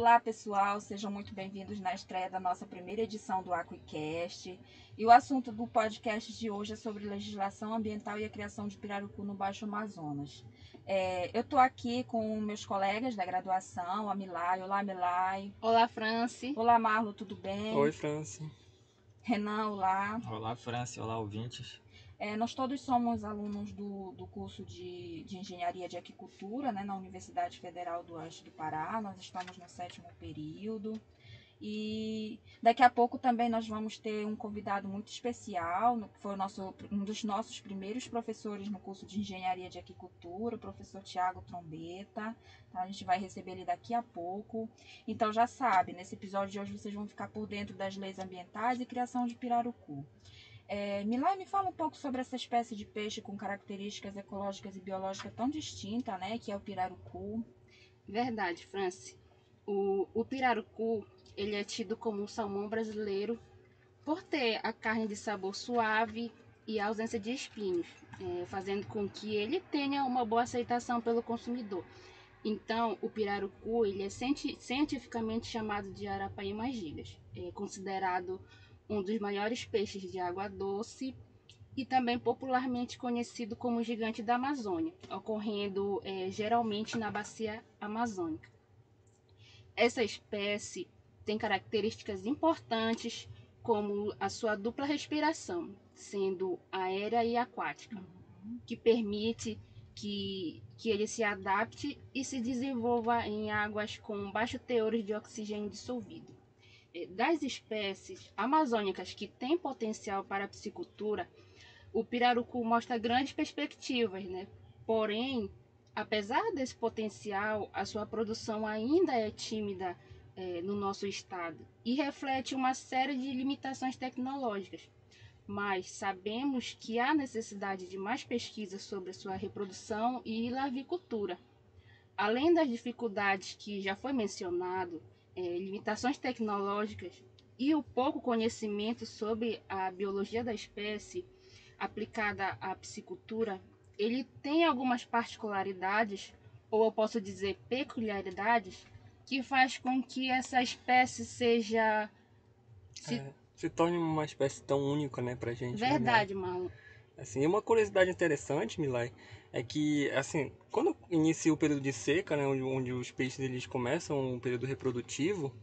Olá pessoal, sejam muito bem-vindos na estreia da nossa primeira edição do Aquicast. E o assunto do podcast de hoje é sobre legislação ambiental e a criação de pirarucu no Baixo Amazonas. Eu estou aqui com meus colegas da graduação, a Milay. Olá, Milay. Olá, Franci. Olá, Marlo, tudo bem? Oi, Franci. Renan, olá. Olá, Franci. Olá, ouvintes. Nós todos somos alunos do curso de Engenharia de Aquicultura, né, na Universidade Federal do Oeste do Pará. Nós estamos no 7º período. E daqui a pouco também nós vamos ter um convidado muito especial, que foi um dos nossos primeiros professores no curso de Engenharia de Aquicultura, o professor Tiago Trombeta. Tá? A gente vai receber ele daqui a pouco. Então já sabe, nesse episódio de hoje vocês vão ficar por dentro das leis ambientais e criação de pirarucu. Milay, me fala um pouco sobre essa espécie de peixe com características ecológicas e biológicas tão distintas, né, que é o pirarucu. Verdade, Franci. O pirarucu, ele é tido como um salmão brasileiro por ter a carne de sabor suave e a ausência de espinhos, fazendo com que ele tenha uma boa aceitação pelo consumidor. Então, o pirarucu, ele é cientificamente chamado de Arapaima gigas. É considerado um dos maiores peixes de água doce e também popularmente conhecido como gigante da Amazônia, ocorrendo geralmente na bacia amazônica. Essa espécie tem características importantes como a sua dupla respiração, sendo aérea e aquática, que permite que ele se adapte e se desenvolva em águas com baixo teores de oxigênio dissolvido. Das espécies amazônicas que têm potencial para a piscicultura, o pirarucu mostra grandes perspectivas, né? Porém, apesar desse potencial, a sua produção ainda é tímida no nosso estado e reflete uma série de limitações tecnológicas. Mas sabemos que há necessidade de mais pesquisas sobre sua reprodução e larvicultura. Além das dificuldades que já foi mencionado, limitações tecnológicas e o pouco conhecimento sobre a biologia da espécie aplicada à piscicultura, ele tem algumas particularidades, ou eu posso dizer peculiaridades, que faz com que essa espécie seja... Se torne uma espécie tão única, né, pra gente. Verdade, Marlon. Assim, uma curiosidade interessante, Milay, é que, assim, quando inicia o período de seca, né, onde os peixes eles começam um período reprodutivo,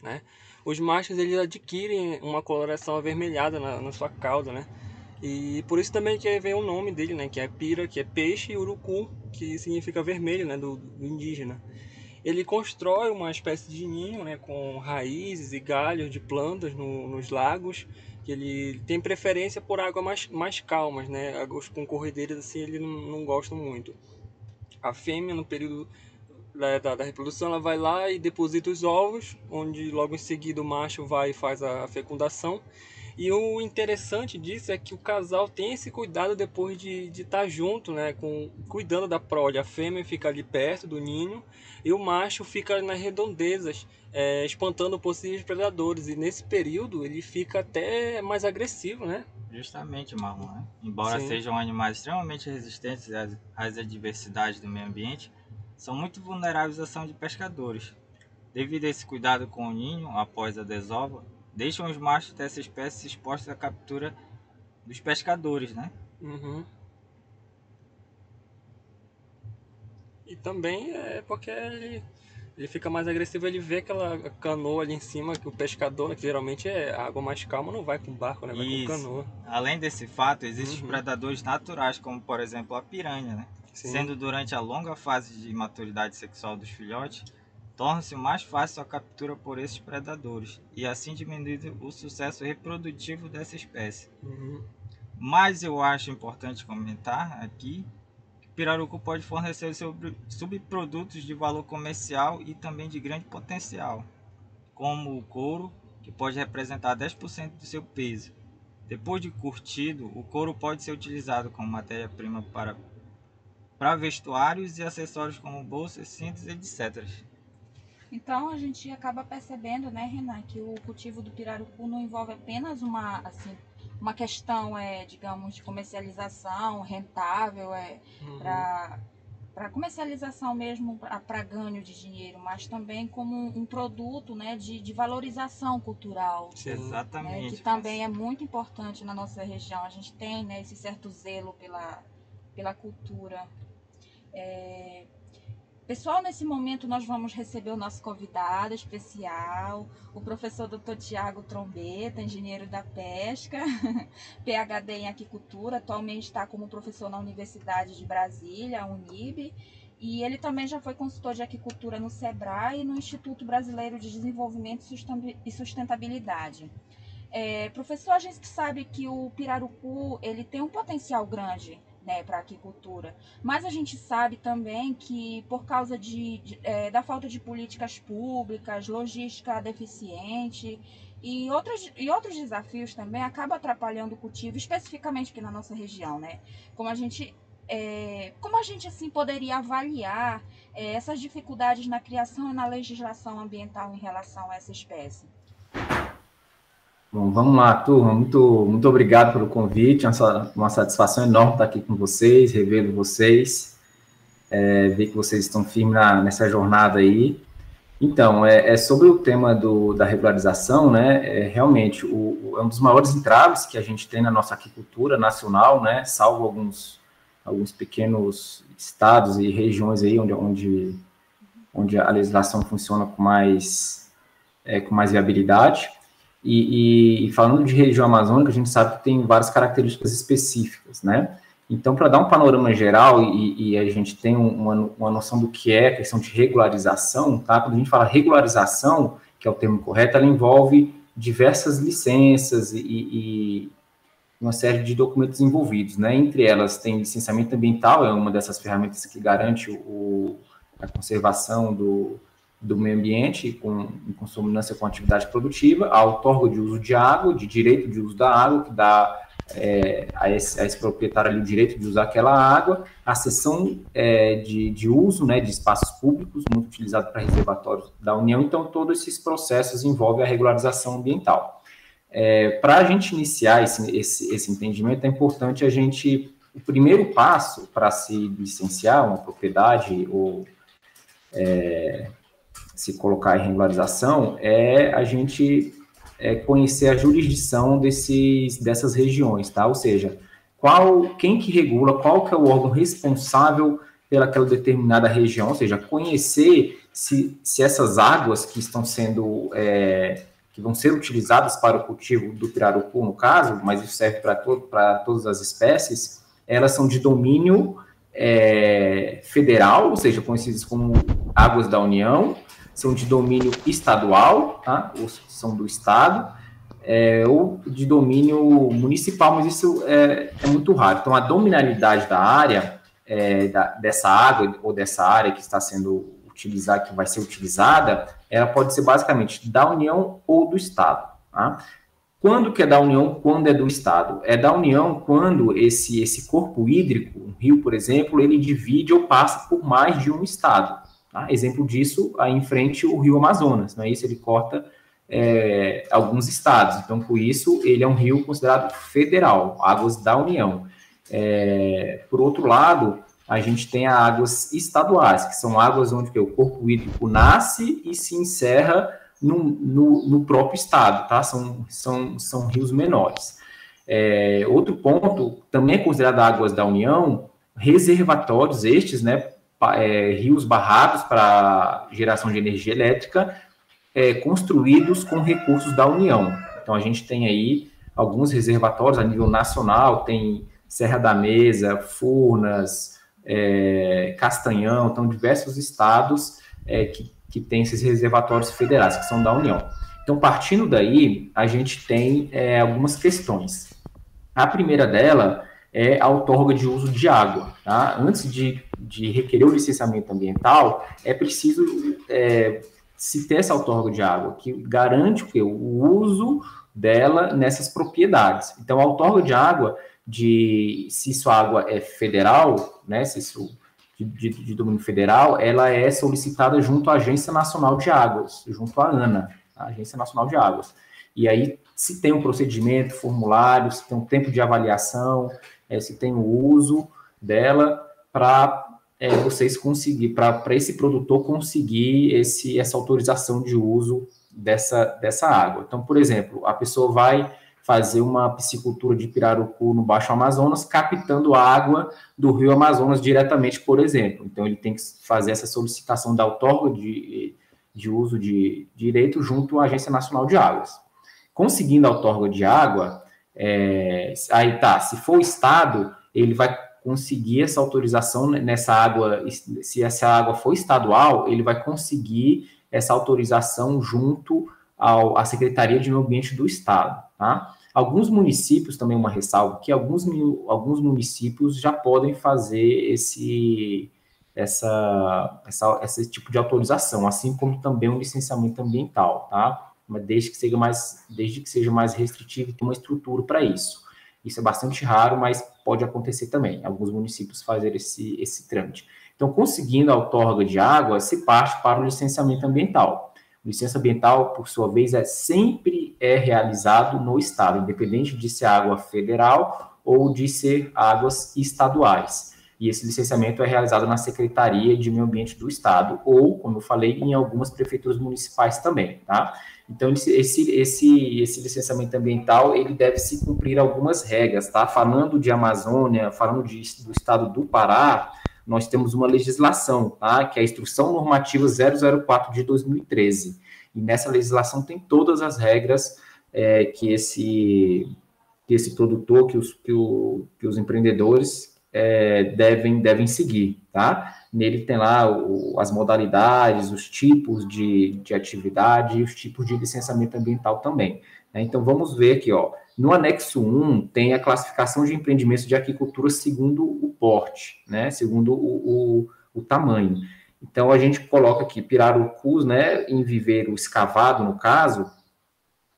né, os machos eles adquirem uma coloração avermelhada na sua cauda, né, e por isso também que vem o nome dele, né, que é pira, que é peixe, e urucu, que significa vermelho, né, do indígena. Ele constrói uma espécie de ninho, né, com raízes e galhos de plantas nos lagos, que ele tem preferência por águas mais calmas, né, águas com corredeiras assim ele não gosta muito. A fêmea no período da reprodução ela vai lá e deposita os ovos, onde logo em seguida o macho vai e faz a fecundação. E o interessante disso é que o casal tem esse cuidado depois de estar junto, né, cuidando da prole. A fêmea fica ali perto do ninho e o macho fica nas redondezas, espantando possíveis predadores. E nesse período ele fica até mais agressivo, né? Justamente, Marlon, né? Embora Sim. sejam animais extremamente resistentes às adversidades do meio ambiente, são muito vulneráveis à ação de pescadores. Devido a esse cuidado com o ninho após a desova, deixam os machos dessa espécie expostos à captura dos pescadores, né? Uhum. E também é porque ele fica mais agressivo, ele vê aquela canoa ali em cima, que o pescador, que geralmente é a água mais calma, não vai com barco, né? Vai com canoa. Além desse fato, existem os predadores naturais, como por exemplo a piranha, né? Sim. Sendo durante a longa fase de maturidade sexual dos filhotes, torna-se mais fácil a captura por esses predadores e assim diminuindo o sucesso reprodutivo dessa espécie. Mas eu acho importante comentar aqui que o pirarucu pode fornecer subprodutos de valor comercial e também de grande potencial, como o couro, que pode representar 10% do seu peso. Depois de curtido, o couro pode ser utilizado como matéria-prima para vestuários e acessórios como bolsas, cintos, etc. Então a gente acaba percebendo, né, Renan, que o cultivo do pirarucu não envolve apenas uma questão, digamos, de comercialização rentável para comercialização mesmo, para ganho de dinheiro, mas também como um produto, né, de valorização cultural. Sim. Exatamente. Né, que também é muito importante na nossa região. A gente tem, né, esse certo zelo pela cultura. Pessoal, nesse momento nós vamos receber o nosso convidado especial, o professor Dr. Tiago Trombeta, engenheiro da pesca, PhD em aquicultura, atualmente está como professor na Universidade de Brasília, a Unib, e ele também já foi consultor de aquicultura no SEBRAE e no Instituto Brasileiro de Desenvolvimento e Sustentabilidade. Professor, a gente sabe que o pirarucu ele tem um potencial grande, né, para a aquicultura, mas a gente sabe também que por causa da falta de políticas públicas, logística deficiente e outros desafios também acaba atrapalhando o cultivo, especificamente aqui na nossa região, né? Como a gente assim poderia avaliar essas dificuldades na criação e na legislação ambiental em relação a essa espécie? Bom, vamos lá, turma. Muito obrigado pelo convite. É uma satisfação enorme estar aqui com vocês, revendo vocês, ver que vocês estão firmes nessa jornada aí. Então, sobre o tema da regularização, né? Realmente, é um dos maiores entraves que a gente tem na nossa aquicultura nacional, né? Salvo alguns pequenos estados e regiões aí onde a legislação funciona com mais viabilidade. E falando de região amazônica, a gente sabe que tem várias características específicas, né? Então, para dar um panorama geral e a gente tem uma noção do que é a questão de regularização, tá? Quando a gente fala regularização, que é o termo correto, ela envolve diversas licenças e uma série de documentos envolvidos, né? Entre elas tem licenciamento ambiental, é uma dessas ferramentas que garante a conservação do meio ambiente em consonância com a atividade produtiva, a outorga de uso de água, de direito de uso da água, que dá a esse proprietário ali o direito de usar aquela água, a cessão de uso, né, de espaços públicos, muito utilizado para reservatórios da União. Então, todos esses processos envolvem a regularização ambiental. Para a gente iniciar esse entendimento, é importante o primeiro passo para se licenciar uma propriedade ou se colocar em regularização, a gente conhecer a jurisdição dessas regiões, tá? Ou seja, quem que regula, qual que é o órgão responsável pelaquela determinada região, ou seja, conhecer se essas águas que estão sendo, que vão ser utilizadas para o cultivo do pirarucu, no caso, mas isso serve para todas as espécies, elas são de domínio federal, ou seja, conhecidas como águas da União, são de domínio estadual, tá? Ou são do estado, ou de domínio municipal, mas isso é muito raro. Então, a dominalidade da área, dessa água ou dessa área que está sendo utilizada, que vai ser utilizada, ela pode ser basicamente da União ou do estado, tá? Quando que é da União, quando é do estado? É da União quando esse corpo hídrico, um rio, por exemplo, ele divide ou passa por mais de um estado. Tá? Exemplo disso, aí em frente, o rio Amazonas, não é isso? Ele corta alguns estados, então, por isso, ele é um rio considerado federal, águas da União. Por outro lado, a gente tem as águas estaduais, que são águas onde o corpo hídrico nasce e se encerra no próprio estado, tá? São rios menores. Outro ponto, também é considerado águas da União, reservatórios estes, né? Rios barrados para geração de energia elétrica, construídos com recursos da União. Então, a gente tem aí alguns reservatórios a nível nacional, tem Serra da Mesa, Furnas, Castanhão, então diversos estados que tem esses reservatórios federais, que são da União. Então, partindo daí, a gente tem algumas questões. A primeira dela é a outorga de uso de água. Tá? Antes de requerer o licenciamento ambiental, é preciso se ter essa outorga de água, que garante o uso dela nessas propriedades. Então, a outorga de água, se sua água é federal, né, se isso de domínio federal, ela é solicitada junto à Agência Nacional de Águas, junto à ANA, a Agência Nacional de Águas. E aí, se tem um procedimento, formulário, se tem um tempo de avaliação, se tem o uso dela para vocês conseguir, para esse produtor conseguir essa autorização de uso dessa água. Então, por exemplo, a pessoa vai fazer uma piscicultura de pirarucu no Baixo Amazonas, captando água do Rio Amazonas diretamente, por exemplo. Então, ele tem que fazer essa solicitação da outorga de uso de direito junto à Agência Nacional de Águas. Conseguindo a outorga de água, se for o Estado, ele vai conseguir essa autorização nessa água. Se essa água for estadual, ele vai conseguir essa autorização junto à Secretaria de Meio Ambiente do Estado, tá? Alguns municípios, também uma ressalva, que alguns municípios já podem fazer esse tipo de autorização, assim como também um licenciamento ambiental, tá? Mas desde que seja mais restritivo, tem uma estrutura para isso. Isso é bastante raro, mas pode acontecer também. Alguns municípios fazem esse trâmite. Então, conseguindo a outorga de água, se parte para o licenciamento ambiental. O licenciamento ambiental, por sua vez, sempre é realizado no Estado, independente de ser água federal ou de ser águas estaduais. E esse licenciamento é realizado na Secretaria de Meio Ambiente do Estado, ou, como eu falei, em algumas prefeituras municipais também, tá? Então, esse licenciamento ambiental, ele deve se cumprir algumas regras, tá? Falando de Amazônia, falando do estado do Pará, nós temos uma legislação, tá? Que é a Instrução Normativa 004 de 2013. E nessa legislação tem todas as regras que esse produtor, que os empreendedores devem seguir, tá? Nele tem lá as modalidades, os tipos de atividade e os tipos de licenciamento ambiental também, né? Então, vamos ver aqui, ó. No anexo 1, tem a classificação de empreendimentos de aquicultura segundo o porte, né? Segundo o tamanho. Então, a gente coloca aqui pirarucus, né? Em viveiro escavado, no caso,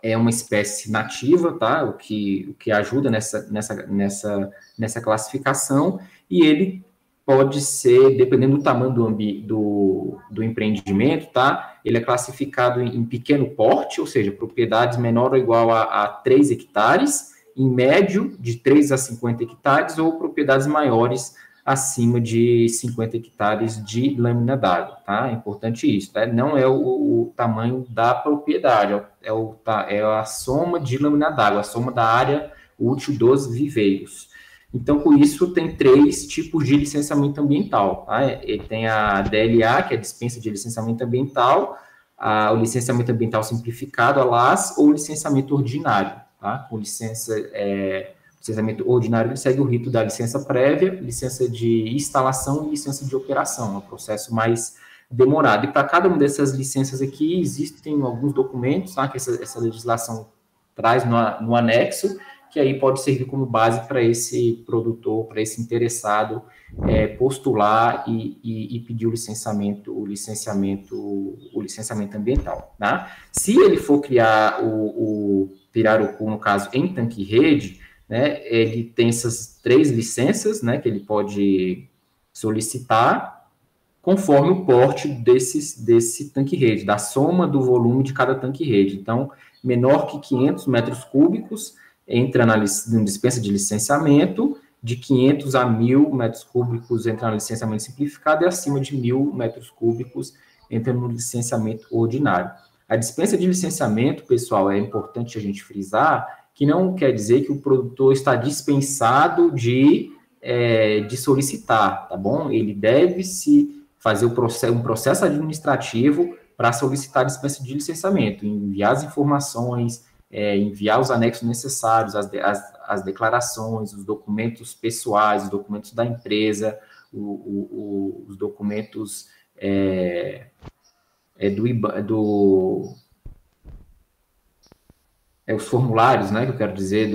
é uma espécie nativa, tá? O que ajuda nessa classificação, e ele pode ser, dependendo do tamanho do empreendimento, tá? Ele é classificado em pequeno porte, ou seja, propriedades menor ou igual a 3 hectares, em médio, de 3 a 50 hectares, ou propriedades maiores, acima de 50 hectares de lâmina d'água, tá? É importante isso, tá? Não é o tamanho da propriedade, é a soma de lâmina d'água, a soma da área útil dos viveiros. Então, com isso, tem 3 tipos de licenciamento ambiental, tá? Tem a DLA, que é a dispensa de licenciamento ambiental, o licenciamento ambiental simplificado, a LAS, ou o licenciamento ordinário, tá? Com licenciamento ordinário, ele segue o rito da licença prévia, licença de instalação e licença de operação, é um processo mais demorado. E para cada uma dessas licenças aqui, existem alguns documentos, tá? Que essa legislação traz no anexo, que aí pode servir como base para esse produtor, para esse interessado postular e pedir o licenciamento ambiental, tá? Se ele for criar o pirarucu, no caso, em tanque-rede, né, ele tem essas 3 licenças, né, que ele pode solicitar, conforme o porte desse tanque-rede, da soma do volume de cada tanque-rede. Então, menor que 500 metros cúbicos, entra na dispensa de licenciamento, de 500 a 1.000 metros cúbicos entra no licenciamento simplificado, e acima de 1.000 metros cúbicos entra no licenciamento ordinário. A dispensa de licenciamento, pessoal, é importante a gente frisar, que não quer dizer que o produtor está dispensado de solicitar, tá bom? Ele deve se fazer um processo administrativo para solicitar a dispensa de licenciamento, enviar as informações, enviar os anexos necessários, as declarações, os documentos pessoais, os documentos da empresa, os documentos os formulários, né, que eu quero dizer,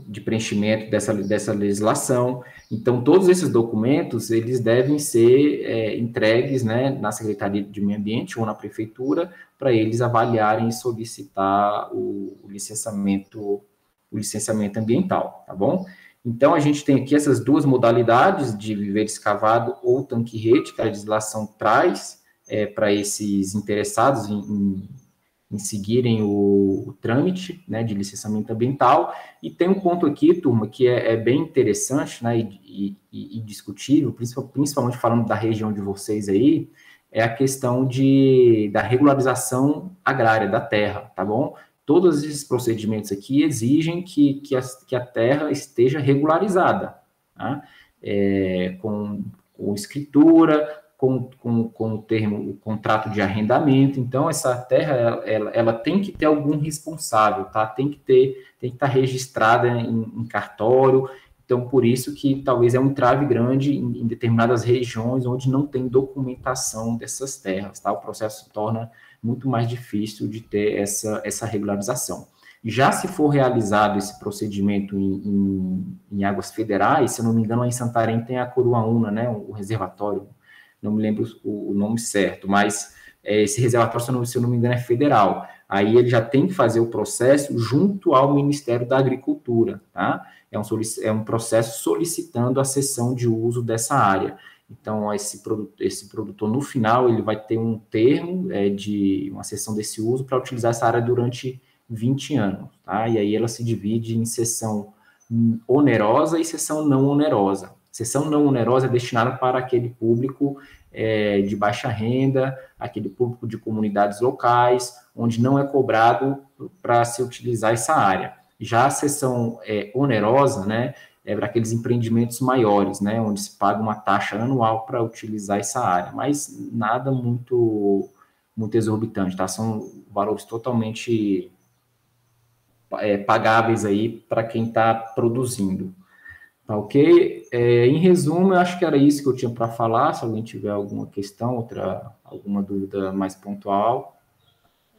de preenchimento dessa legislação. Então, todos esses documentos, eles devem ser entregues, né, na Secretaria de Meio Ambiente ou na Prefeitura, para eles avaliarem e solicitar o licenciamento ambiental, tá bom? Então, a gente tem aqui essas 2 modalidades de viveiro escavado ou tanque-rede, que a legislação traz para esses interessados em em seguirem o trâmite, né, de licenciamento ambiental. E tem um ponto aqui, turma, que é bem interessante, né, e discutível, principalmente falando da região de vocês aí, é a questão da regularização agrária da terra, tá bom? Todos esses procedimentos aqui exigem que a terra esteja regularizada, tá? Com escritura, com o termo, o contrato de arrendamento. Então, essa terra, ela tem que ter algum responsável, tá? Tem que estar registrada em cartório. Então, por isso que talvez é um entrave grande em determinadas regiões onde não tem documentação dessas terras, tá? O processo se torna muito mais difícil de ter essa regularização. Já se for realizado esse procedimento em águas federais, se eu não me engano, lá em Santarém tem a Coruaúna, né? O reservatório, não me lembro o nome certo, mas esse reservatório, se eu não me engano, é federal. Aí ele já tem que fazer o processo junto ao Ministério da Agricultura, tá? É um processo solicitando a cessão de uso dessa área. Então, esse produtor, no final, ele vai ter um termo de uma cessão desse uso para utilizar essa área durante 20 anos, tá? E aí ela se divide em cessão onerosa e cessão não onerosa. Cessão não onerosa é destinada para aquele público de baixa renda, aquele público de comunidades locais, onde não é cobrado para se utilizar essa área. Já a cessão onerosa, né, é para aqueles empreendimentos maiores, né, onde se paga uma taxa anual para utilizar essa área, mas nada muito exorbitante, tá? São valores totalmente pagáveis aí para quem está produzindo. Tá ok? Em resumo, eu acho que era isso que eu tinha para falar. Se alguém tiver alguma questão, alguma dúvida mais pontual.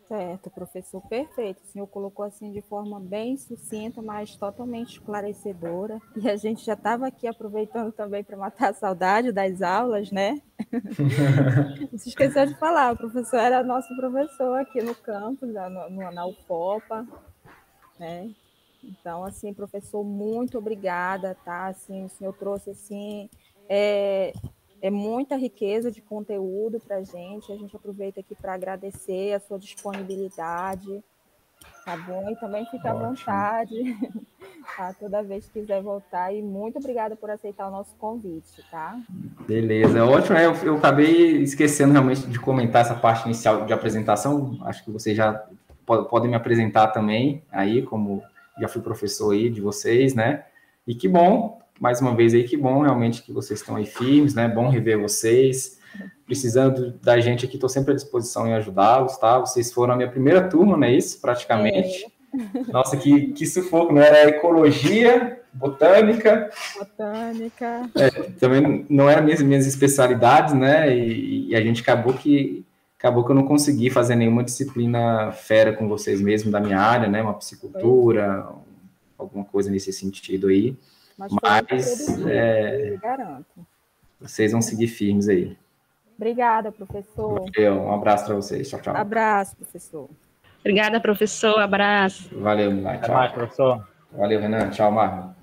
Certo, professor, perfeito. O senhor colocou assim de forma bem sucinta, mas totalmente esclarecedora. E a gente já estava aqui aproveitando também para matar a saudade das aulas, né? Você esqueceu de falar, o professor era nosso professor aqui no campus, na UFOPA, né? Então, assim, professor, muito obrigada, tá? Assim, o senhor trouxe, assim, muita riqueza de conteúdo para a gente aproveita aqui para agradecer a sua disponibilidade, tá bom? E também fica à vontade, tá? Toda vez que quiser voltar, e muito obrigada por aceitar o nosso convite, tá? Beleza, ótimo. Eu acabei esquecendo realmente de comentar essa parte inicial de apresentação, acho que vocês já podem me apresentar também, aí, como já fui professor aí de vocês, né? E que bom, mais uma vez aí, que bom realmente que vocês estão aí firmes, né? Bom rever vocês. Precisando da gente aqui, estou sempre à disposição em ajudá-los, tá? Vocês foram a minha primeira turma, não é isso? Praticamente. Nossa, que sufoco, não era ecologia, botânica. Também não eram minhas especialidades, né? E a gente acabou que eu não consegui fazer nenhuma disciplina fera com vocês mesmo da minha área, né? Uma psicultura, alguma coisa nesse sentido aí. Mas garanto. Vocês vão seguir firmes aí. Obrigada, professor. Um abraço para vocês. Tchau, tchau. Abraço, professor. Obrigada, professor. Abraço. Valeu, Milay. Tchau. Até mais, professor. Valeu, Renan. Tchau, Marlon.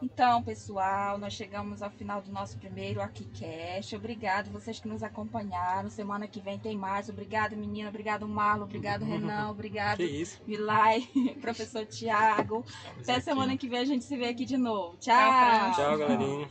Então, pessoal, nós chegamos ao final do nosso primeiro AquiCast. Obrigado vocês que nos acompanharam. Semana que vem tem mais. Obrigado, menina. Obrigado, Marlon. Obrigado, Renan. Obrigado, Milay, professor Tiago. Até semana que vem a gente se vê aqui de novo. Tchau. Tchau, galerinha.